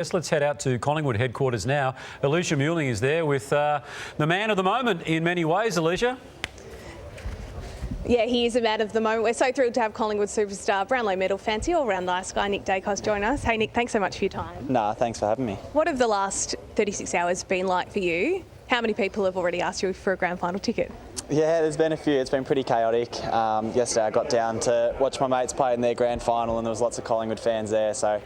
Let's head out to Collingwood headquarters now. Alicia Muling is there with the man of the moment in many ways, Alicia. Yeah, he is a man of the moment. We're so thrilled to have Collingwood superstar, Brownlow medal fancy, all-round nice guy, Nick Daicos, join us. Hey, Nick, thanks so much for your time. Nah, thanks for having me. What have the last 36 hours been like for you? How many people have already asked you for a grand final ticket? Yeah, there's been a few. It's been pretty chaotic. Yesterday I got down to watch my mates play in their grand final and there was lots of Collingwood fans there. So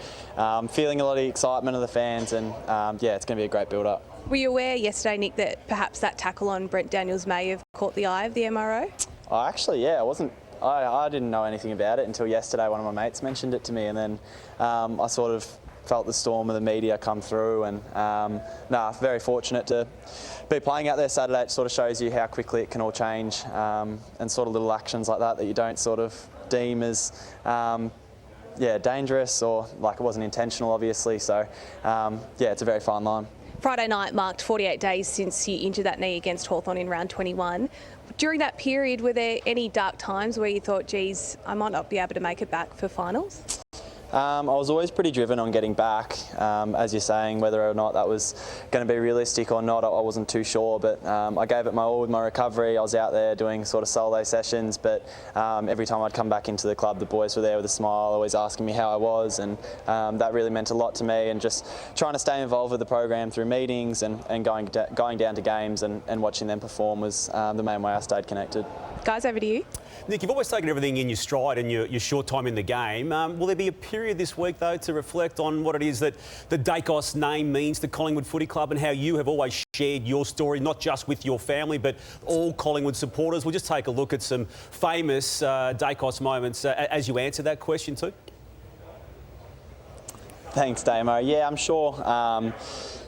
feeling a lot of the excitement of the fans and yeah, it's going to be a great build-up. Were you aware yesterday, Nick, that perhaps that tackle on Brent Daniels may have caught the eye of the MRO? I wasn't. I didn't know anything about it until yesterday. One of my mates mentioned it to me, and then I sort of felt the storm of the media come through. And very fortunate to be playing out there Saturday. It sort of shows you how quickly it can all change, and sort of little actions like that you don't sort of deem as dangerous or like it wasn't intentional, obviously. So yeah, it's a very fine line. Friday night marked 48 days since you injured that knee against Hawthorn in round 21. During that period, were there any dark times where you thought, geez, I might not be able to make it back for finals? I was always pretty driven on getting back, as you're saying, whether or not that was going to be realistic or not, I wasn't too sure, but I gave it my all with my recovery. I was out there doing sort of solo sessions, but every time I'd come back into the club, the boys were there with a smile, always asking me how I was, and that really meant a lot to me, and just trying to stay involved with the program through meetings and going down to games and watching them perform was the main way I stayed connected. Guys, over to you. Nick, you've always taken everything in your stride and your short time in the game. Will there be a period this week, though, to reflect on what it is that the Daicos name means to Collingwood Footy Club and how you have always shared your story, not just with your family, but all Collingwood supporters? We'll just take a look at some famous Daicos moments as you answer that question too. Thanks, Damo. Yeah, I'm sure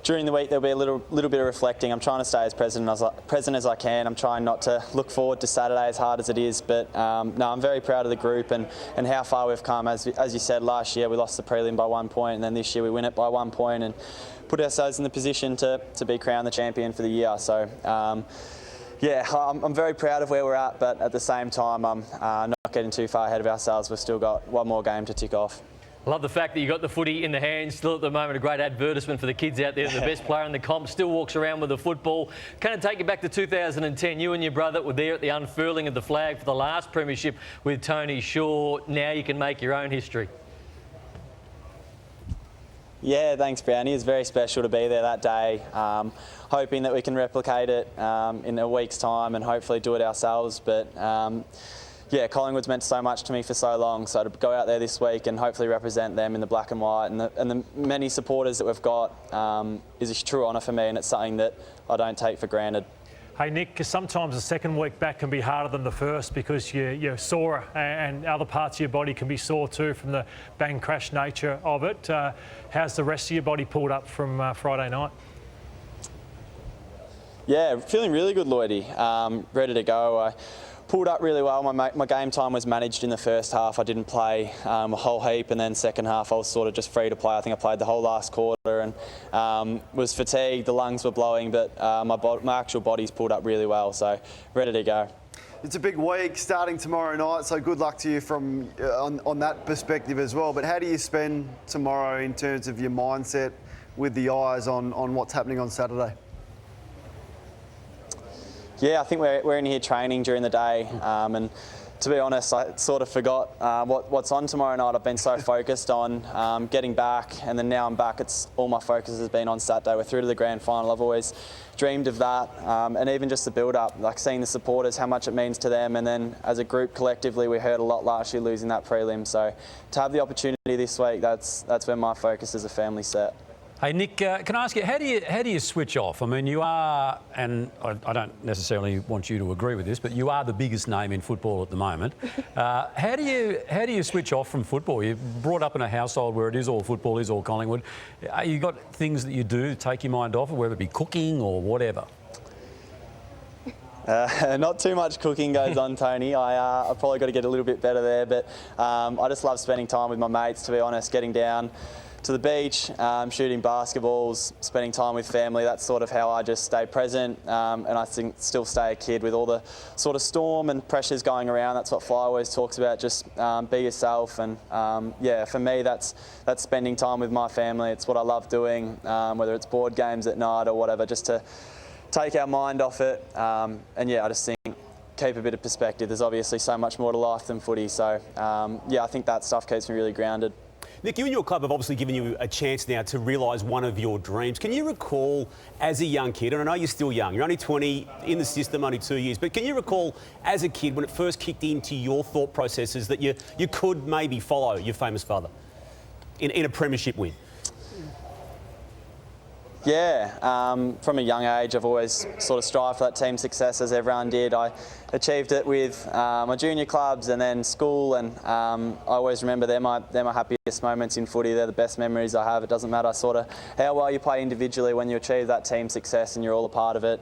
during the week there'll be a little bit of reflecting. I'm trying to stay as present as I can. I'm trying not to look forward to Saturday as hard as it is, but no, I'm very proud of the group and how far we've come. As you said, last year we lost the prelim by 1 point, and then this year we win it by 1 point and put ourselves in the position to be crowned the champion for the year. So yeah, I'm very proud of where we're at, but at the same time I'm not getting too far ahead of ourselves. We've still got one more game to tick off. I love the fact that you got the footy in the hands still at the moment. A great advertisement for the kids out there. The best player in the comp still walks around with the football. Can it take you back to 2010? You and your brother were there at the unfurling of the flag for the last premiership with Tony Shaw. Now you can make your own history. Yeah, thanks, Brownie. It's very special to be there that day. Hoping that we can replicate it in a week's time and hopefully do it ourselves. But yeah, Collingwood's meant so much to me for so long, so to go out there this week and hopefully represent them in the black and white and the many supporters that we've got is a true honour for me, and it's something that I don't take for granted. Hey Nick, sometimes the second week back can be harder than the first because you're sore and other parts of your body can be sore too from the bang crash nature of it. How's the rest of your body pulled up from Friday night? Yeah, feeling really good, Lloydie. Ready to go. I pulled up really well. My game time was managed in the first half. I didn't play a whole heap, and then second half I was sort of just free to play. I think I played the whole last quarter and was fatigued. The lungs were blowing, but my actual body's pulled up really well, so ready to go. It's a big week starting tomorrow night, so good luck to you from on that perspective as well. But how do you spend tomorrow in terms of your mindset with the eyes on what's happening on Saturday? Yeah, I think we're in here training during the day, and to be honest, I sort of forgot what's on tomorrow night. I've been so focused on getting back, and then now I'm back. All my focus has been on Saturday. We're through to the grand final. I've always dreamed of that, and even just the build-up, like seeing the supporters, how much it means to them, and then as a group collectively, we heard a lot last year losing that prelim. So to have the opportunity this week, that's where my focus as a family set. Hey Nick, can I ask you, how do you switch off? I mean, you are, and I don't necessarily want you to agree with this, but you are the biggest name in football at the moment. How do you switch off from football? You're brought up in a household where it is all football, is all Collingwood. You got things that you do to take your mind off, whether it be cooking or whatever? Not too much cooking goes on, Tony. I've probably got to get a little bit better there, but I just love spending time with my mates, to be honest, getting down to the beach, shooting basketballs, spending time with family. That's sort of how I just stay present, and I think still stay a kid with all the sort of storm and pressures going around. That's what Fly always talks about, just be yourself. And yeah, for me, that's spending time with my family. It's what I love doing, whether it's board games at night or whatever, just to take our mind off it. And yeah, I just think keep a bit of perspective. There's obviously so much more to life than footy. So yeah, I think that stuff keeps me really grounded. Nick, you and your club have obviously given you a chance now to realise one of your dreams. Can you recall as a young kid, and I know you're still young, you're only 20, in the system only 2 years, but can you recall as a kid when it first kicked into your thought processes that you could maybe follow your famous father in a premiership win? Yeah, from a young age, I've always sort of strived for that team success as everyone did. I achieved it with my junior clubs and then school, and I always remember they're my happiest moments in footy. They're the best memories I have. It doesn't matter sort of how well you play individually when you achieve that team success and you're all a part of it.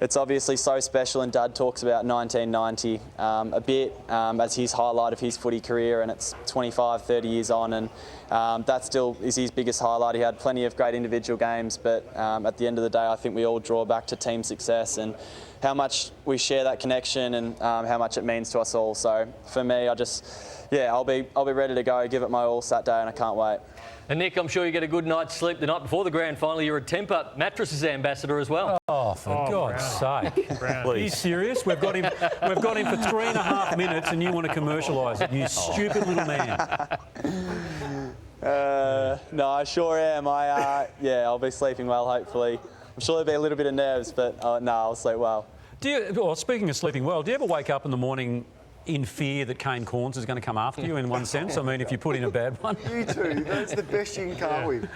It's obviously so special, and Dad talks about 1990 a bit as his highlight of his footy career, and it's 25, 30 years on, and that still is his biggest highlight. He had plenty of great individual games, but at the end of the day, I think we all draw back to team success and how much we share that connection and how much it means to us all. So for me, I'll be ready to go, give it my all Saturday, and I can't wait. And Nick, I'm sure you get a good night's sleep the night before the grand final. You're a Temper Mattresses ambassador as well. Oh, for God's sake. Are you serious? We've got him for 3.5 minutes and you want to commercialise it, you stupid little man. No, I sure am. I'll be sleeping well, hopefully. I'm sure there'll be a little bit of nerves, but no, I'll sleep well. Speaking of sleeping well, do you ever wake up in the morning in fear that Kane Cornes is going to come after you in one sense? I mean, if you put in a bad one. You too. That's the best you can come up with.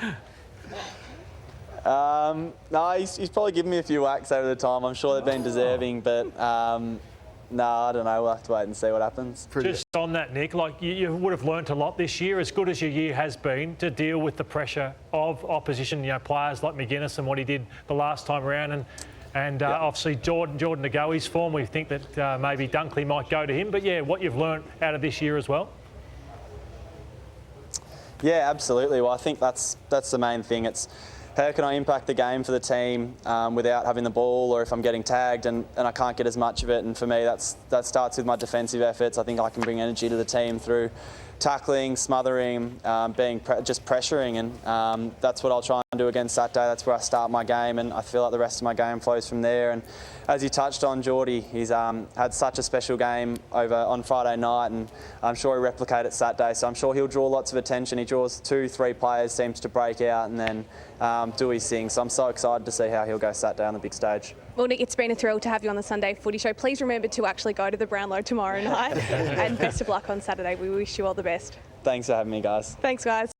No, he's probably given me a few whacks over the time. I'm sure they've been deserving, but no, I don't know. We'll have to wait and see what happens. Just on that, Nick, like you would have learnt a lot this year, as good as your year has been, to deal with the pressure of opposition, players like McGuinness and what he did the last time around. And obviously Jordan to go his form. We think that maybe Dunkley might go to him. But, yeah, what you've learnt out of this year as well? Yeah, absolutely. Well, I think that's the main thing. It's how can I impact the game for the team without having the ball, or if I'm getting tagged and I can't get as much of it. And for me, that starts with my defensive efforts. I think I can bring energy to the team through tackling, smothering, just pressuring, and that's what I'll try and do against Saturday. That's where I start my game, and I feel like the rest of my game flows from there. And as you touched on, Geordie, he's had such a special game over on Friday night, and I'm sure he'll replicate it Saturday, so I'm sure he'll draw lots of attention. He draws 2-3 players, seems to break out and then do his thing, so I'm so excited to see how he'll go Saturday on the big stage. Well, Nick, it's been a thrill to have you on the Sunday Footy Show. Please remember to actually go to the Brownlow tomorrow night, and best of luck on Saturday. We wish you all the best. Thanks for having me, guys. Thanks, guys.